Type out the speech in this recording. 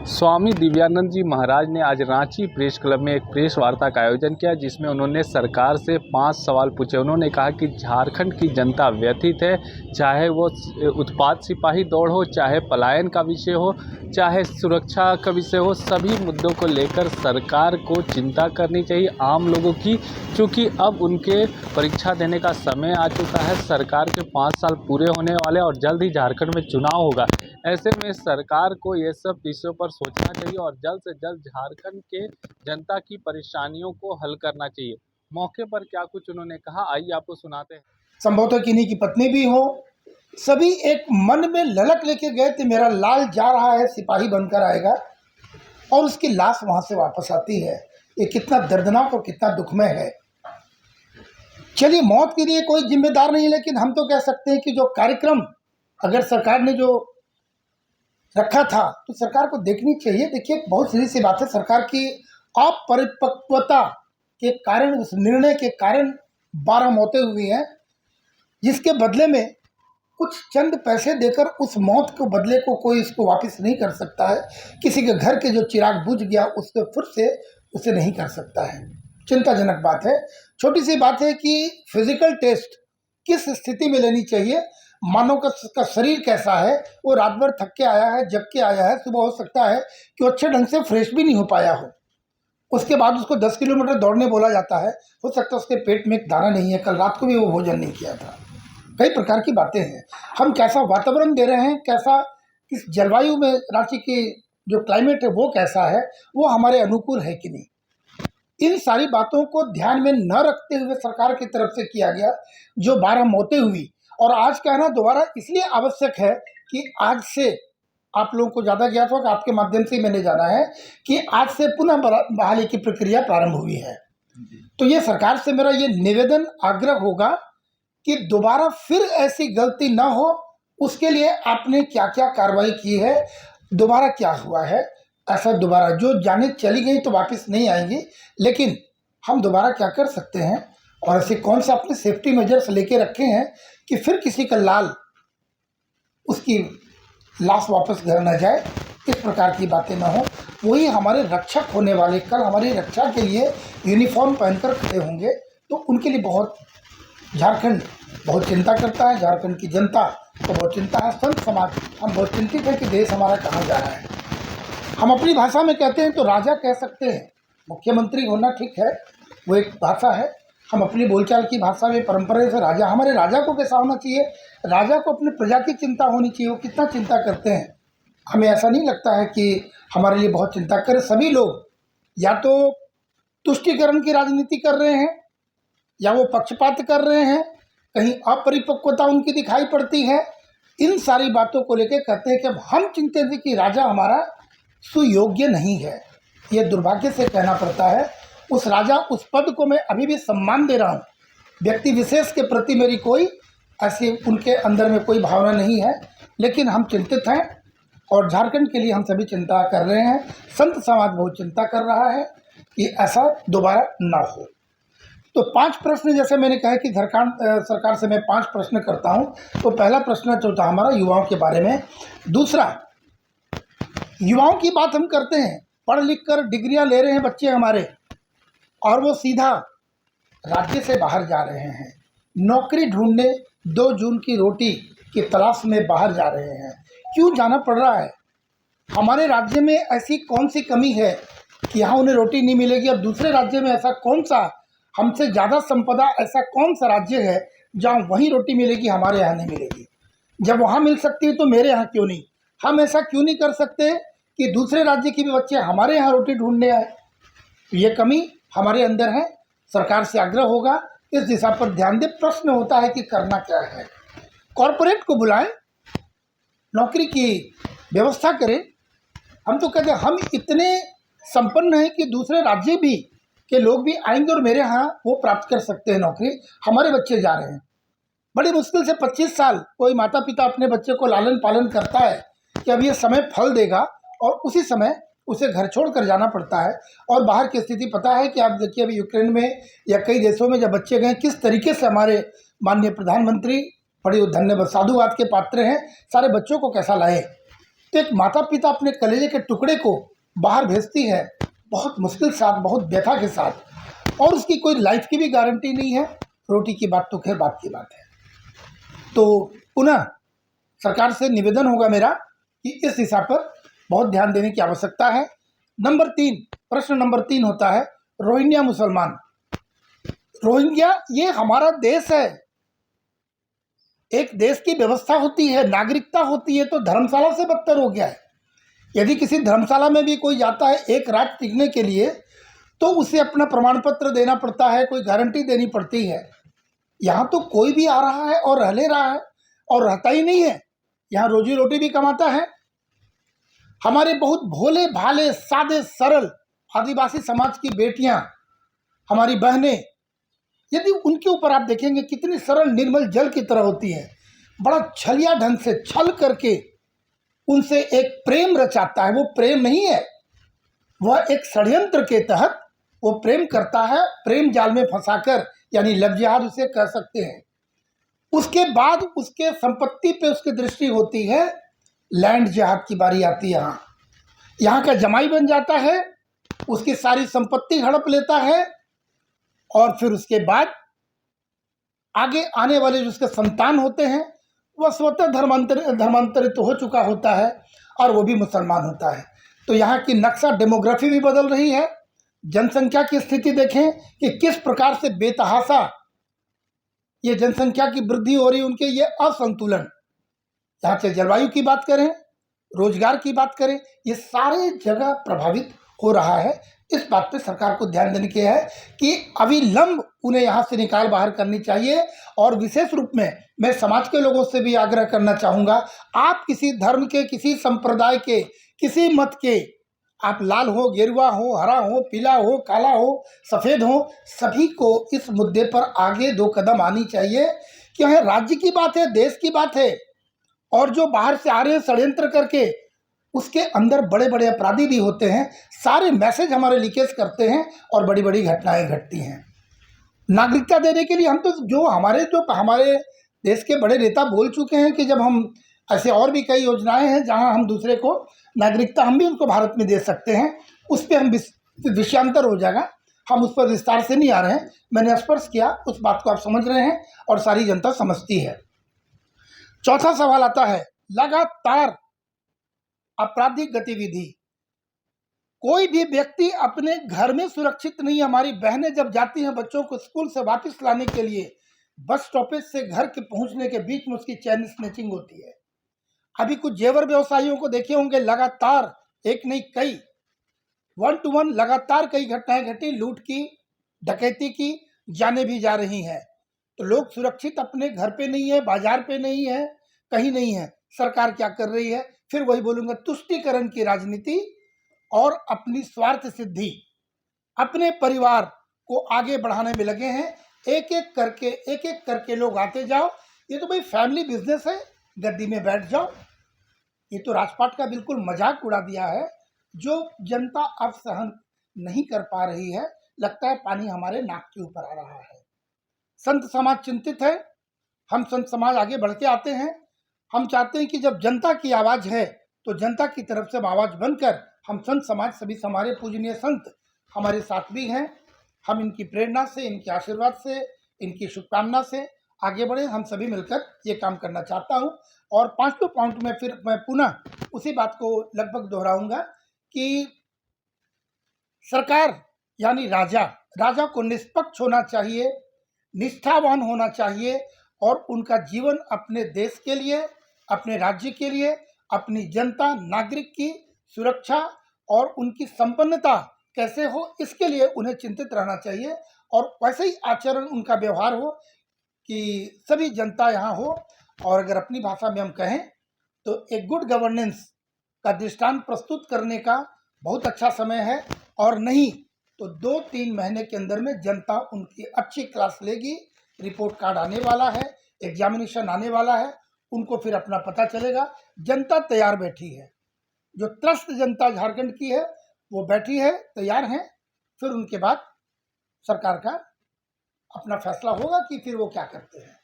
स्वामी दिव्यानंद जी महाराज ने आज Ranchi press club में एक प्रेस वार्ता का आयोजन किया, जिसमें उन्होंने सरकार से 5 सवाल पूछे। उन्होंने कहा कि झारखंड की जनता व्यथित है, चाहे वो उत्पाद सिपाही दौड़ हो, चाहे पलायन का विषय हो, चाहे सुरक्षा का विषय हो, सभी मुद्दों को लेकर सरकार को चिंता करनी चाहिए आम लोगों की, क्योंकि अब उनके परीक्षा देने का समय आ चुका है। सरकार के 5 साल पूरे होने वाले और जल्द ही झारखंड में चुनाव होगा। ऐसे में सरकार को ये सब विषयों पर सोचना चाहिए और जल्द से जल्द झारखंड के जनता की परेशानियों को हल करना चाहिए। मौके पर क्या कुछ उन्होंने कहा, आइए आपको सुनाते हैं। संभवतः किन्हीं की पत्नी भी हो, सभी एक मन में ललक लेके गए थे, मेरा लाल जा रहा है, सिपाही बनकर आएगा, और उसकी लाश वहां से वापस आती है। ये कितना दर्दनाक और कितना दुखमय है। चलिए, मौत के लिए कोई जिम्मेदार नहीं, लेकिन हम तो कह सकते हैं कि जो कार्यक्रम अगर सरकार ने जो रखा था तो सरकार को देखनी चाहिए। देखिए, बहुत सीधी सी बात है, सरकार की अपरिपक्वता के कारण, उस निर्णय के कारण 12 मौतें हुई हैं, जिसके बदले में कुछ चंद पैसे देकर उस मौत के बदले को कोई इसको वापस नहीं कर सकता है। किसी के घर के जो चिराग बुझ गया उसके फिर से उसे नहीं कर सकता है। चिंताजनक बात है। छोटी सी बात है कि फिजिकल टेस्ट किस स्थिति में लेनी चाहिए, मानव का शरीर कैसा है, वो रात भर थक के आया है, जग के आया है, सुबह हो सकता है कि वो अच्छे ढंग से फ्रेश भी नहीं हो पाया हो, उसके बाद उसको 10 किलोमीटर दौड़ने बोला जाता है, हो सकता है उसके पेट में एक दाना नहीं है, कल रात को भी वो भोजन नहीं किया था। कई प्रकार की बातें हैं। हम कैसा वातावरण दे रहे हैं, कैसा किस जलवायु में रांची की जो क्लाइमेट है वो कैसा है, वो हमारे अनुकूल है कि नहीं, इन सारी बातों को ध्यान में न रखते हुए सरकार की तरफ से किया गया जो 12 मौतें हुई। और आज कहना दोबारा इसलिए आवश्यक है कि आज से आप लोगों को ज़्यादा ज्ञात होगा, आपके माध्यम से मैंने जाना है कि आज से पुनः बहाली की प्रक्रिया प्रारंभ हुई है। तो ये सरकार से मेरा ये निवेदन आग्रह होगा कि दोबारा फिर ऐसी गलती ना हो। उसके लिए आपने क्या क्या कार्रवाई की है, दोबारा क्या हुआ है, ऐसा दोबारा जो जाने चली गई तो वापस नहीं आएंगी, लेकिन हम दोबारा क्या कर सकते हैं और ऐसे कौन से अपने सेफ्टी मेजर्स लेके रखे हैं कि फिर किसी का लाल उसकी लाश वापस घर न जाए, इस प्रकार की बातें ना हो। वही हमारे रक्षक होने वाले कल हमारी रक्षा के लिए यूनिफॉर्म पहनकर खड़े होंगे, तो उनके लिए बहुत झारखंड बहुत चिंता करता है, झारखंड की जनता को बहुत चिंता है, संत समाज हम बहुत चिंतित है कि देश हमारा कहाँ जा रहा है। हम अपनी भाषा में कहते हैं तो राजा कह सकते हैं, मुख्यमंत्री होना ठीक है, वो एक भाषा है। हम अपनी बोलचाल की भाषा में परंपरा से राजा, हमारे राजा को कैसा होना चाहिए, राजा को अपनी प्रजा की चिंता होनी चाहिए। वो कितना चिंता करते हैं, हमें ऐसा नहीं लगता है कि हमारे लिए बहुत चिंता करें। सभी लोग या तो तुष्टीकरण की राजनीति कर रहे हैं या वो पक्षपात कर रहे हैं, कहीं अपरिपक्वता उनकी दिखाई पड़ती है। इन सारी बातों को लेकर कहते हैं कि अब हम चिंतित हैं कि राजा हमारा सुयोग्य नहीं है। ये दुर्भाग्य से कहना पड़ता है। उस राजा, उस पद को मैं अभी भी सम्मान दे रहा हूँ, व्यक्ति विशेष के प्रति मेरी कोई ऐसी उनके अंदर में कोई भावना नहीं है, लेकिन हम चिंतित हैं और झारखंड के लिए हम सभी चिंता कर रहे हैं। संत समाज बहुत चिंता कर रहा है कि ऐसा दोबारा ना हो। तो 5 प्रश्न, जैसे मैंने कहा कि सरकार से मैं 5 प्रश्न करता हूं। तो पहला प्रश्न जो था हमारा युवाओं के बारे में। दूसरा, युवाओं की बात हम करते हैं, पढ़ लिख कर डिग्रियां ले रहे हैं बच्चे हमारे, और वो सीधा राज्य से बाहर जा रहे हैं, नौकरी ढूंढने 2 जून की रोटी की तलाश में बाहर जा रहे हैं। क्यों जाना पड़ रहा है? हमारे राज्य में ऐसी कौन सी कमी है कि यहाँ उन्हें रोटी नहीं मिलेगी? अब दूसरे राज्य में ऐसा कौन सा, हमसे ज़्यादा संपदा ऐसा कौन सा राज्य है जहाँ वहीं रोटी मिलेगी, हमारे यहाँ नहीं मिलेगी? जब वहाँ मिल सकती है तो मेरे यहाँ क्यों नहीं? हम ऐसा क्यों नहीं कर सकते कि दूसरे राज्य के भी बच्चे हमारे यहाँ रोटी ढूंढने आए? ये कमी हमारे अंदर है। सरकार से आग्रह होगा इस दिशा पर ध्यान दे। प्रश्न होता है कि करना क्या है? कॉरपोरेट को बुलाएं, नौकरी की व्यवस्था करें। हम तो कहते हैं हम इतने संपन्न हैं कि दूसरे राज्य भी के लोग भी आएंगे और मेरे यहाँ वो प्राप्त कर सकते हैं नौकरी। हमारे बच्चे जा रहे हैं, बड़ी मुश्किल से 25 साल कोई माता पिता अपने बच्चे को लालन पालन करता है कि अब ये समय फल देगा, और उसी समय उसे घर छोड़ कर जाना पड़ता है। और बाहर की स्थिति पता है कि आप देखिए अभी यूक्रेन में या कई देशों में जब बच्चे गए, किस तरीके से हमारे माननीय प्रधानमंत्री बड़ी धन्यवाद साधुवाद के पात्र हैं, सारे बच्चों को कैसा लाए। तो एक माता पिता अपने कलेजे के टुकड़े को बाहर भेजती है बहुत मुश्किल साथ, बहुत व्यथा के साथ, और उसकी कोई लाइफ की भी गारंटी नहीं है। रोटी की बात तो खैर बात की बात है। तो पुनः सरकार से निवेदन होगा मेरा कि इस दिशा पर बहुत ध्यान देने की आवश्यकता है। प्रश्न नंबर 3 होता है रोहिंग्या मुसलमान। रोहिंग्या ये हमारा देश है, एक देश की व्यवस्था होती है, नागरिकता होती है, तो धर्मशाला से बदतर हो गया है। यदि किसी धर्मशाला में भी कोई जाता है एक रात टिकने के लिए, तो उसे अपना प्रमाण पत्र देना पड़ता है, कोई गारंटी देनी पड़ती है। यहाँ तो कोई भी आ रहा है और रह ले रहा है और रहता ही नहीं है, यहाँ रोजी रोटी भी कमाता है। हमारे बहुत भोले भाले सादे सरल आदिवासी समाज की बेटियां, हमारी बहनें, यदि उनके ऊपर आप देखेंगे कितनी सरल निर्मल जल की तरह होती हैं, बड़ा छलिया ढंग से छल करके उनसे एक प्रेम रचाता है। वो प्रेम नहीं है, वह एक षड्यंत्र के तहत वो प्रेम करता है, प्रेम जाल में फंसाकर, यानी लव जिहाद उसे कह सकते हैं। उसके बाद उसके संपत्ति पे उसकी दृष्टि होती है, लैंड जिहाद की बारी आती है। यहाँ का जमाई बन जाता है, उसकी सारी संपत्ति हड़प लेता है, और फिर उसके बाद आगे आने वाले जो उसके संतान होते हैं वह स्वतः धर्मांतरित तो हो चुका होता है और वो भी मुसलमान होता है। तो यहाँ की नक्शा डेमोग्राफी भी बदल रही है। जनसंख्या की स्थिति देखें कि किस प्रकार से बेतहाशा ये जनसंख्या की वृद्धि हो रही है, उनके ये असंतुलन। यहाँ से जलवायु की बात करें, रोजगार की बात करें, ये सारे जगह प्रभावित हो रहा है। इस बात पे सरकार को ध्यान देने की है कि अविलंब उन्हें यहाँ से निकाल बाहर करनी चाहिए। और विशेष रूप में मैं समाज के लोगों से भी आग्रह करना चाहूँगा, आप किसी धर्म के, किसी संप्रदाय के, किसी मत के, आप लाल हो, गेरुआ हो, हरा हो, पीला हो, काला हो, सफ़ेद हो, सभी को इस मुद्दे पर आगे 2 कदम आनी चाहिए कि यह राज्य की बात है, देश की बात है। और जो बाहर से आ रहे हैं षड्यंत्र करके, उसके अंदर बड़े बड़े अपराधी भी होते हैं, सारे मैसेज हमारे लीकेज करते हैं और बड़ी बड़ी घटनाएं घटती हैं। नागरिकता देने के लिए हम तो जो हमारे देश के बड़े नेता बोल चुके हैं कि जब हम ऐसे और भी कई योजनाएं हैं जहां हम दूसरे को नागरिकता, हम भी उनको भारत में दे सकते हैं। उस पर हम विषयांतर हो जाएगा, हम उस पर विस्तार से नहीं आ रहे हैं। मैंने स्पर्श किया, उस बात को आप समझ रहे हैं और सारी जनता समझती है। चौथा सवाल आता है लगातार आपराधिक गतिविधि। कोई भी व्यक्ति अपने घर में सुरक्षित नहीं। हमारी बहनें जब जाती हैं बच्चों को स्कूल से वापस लाने के लिए, बस स्टॉपेज से घर के पहुंचने के बीच में उसकी चैन स्नैचिंग होती है। अभी कुछ जेवर व्यवसायियों को देखे होंगे, लगातार एक नहीं कई 1 to 1 लगातार कई घटनाएं घटी, लूट की, डकैती की, जाने भी जा रही हैं। तो लोग सुरक्षित अपने घर पे नहीं है, बाजार पे नहीं है, कहीं नहीं है। सरकार क्या कर रही है? फिर वही बोलूंगा, तुष्टीकरण की राजनीति और अपनी स्वार्थ सिद्धि, अपने परिवार को आगे बढ़ाने में लगे हैं। एक एक करके लोग आते जाओ। ये तो भाई फैमिली बिजनेस है, गद्दी में बैठ जाओ। ये तो राजपाट का बिल्कुल मजाक उड़ा दिया है। जो जनता अब सहन नहीं कर पा रही है, लगता है पानी हमारे नाक के ऊपर आ रहा है। संत समाज चिंतित है। हम संत समाज आगे बढ़ के आते हैं। हम चाहते हैं कि जब जनता की आवाज़ है तो जनता की तरफ से आवाज़ बनकर हम संत समाज, सभी हमारे पूजनीय संत हमारे साथ भी हैं। हम इनकी प्रेरणा से, इनके आशीर्वाद से, इनकी शुभकामना से आगे बढ़े। हम सभी मिलकर ये काम करना चाहता हूँ। और 5वें पॉइंट में फिर मैं पुनः उसी बात को लगभग दोहराऊंगा कि सरकार यानी राजा को निष्पक्ष होना चाहिए, निष्ठावान होना चाहिए और उनका जीवन अपने देश के लिए, अपने राज्य के लिए, अपनी जनता नागरिक की सुरक्षा और उनकी संपन्नता कैसे हो, इसके लिए उन्हें चिंतित रहना चाहिए। और वैसे ही आचरण, उनका व्यवहार हो कि सभी जनता यहाँ हो। और अगर अपनी भाषा में हम कहें तो एक गुड गवर्नेंस का दृष्टांत प्रस्तुत करने का बहुत अच्छा समय है। और नहीं तो 2-3 महीने के अंदर में जनता उनकी अच्छी क्लास लेगी। रिपोर्ट कार्ड आने वाला है, एग्जामिनेशन आने वाला है, उनको फिर अपना पता चलेगा। जनता तैयार बैठी है, जो त्रस्त जनता झारखंड की है वो बैठी है, तैयार हैं। फिर उनके बाद सरकार का अपना फैसला होगा कि फिर वो क्या करते हैं।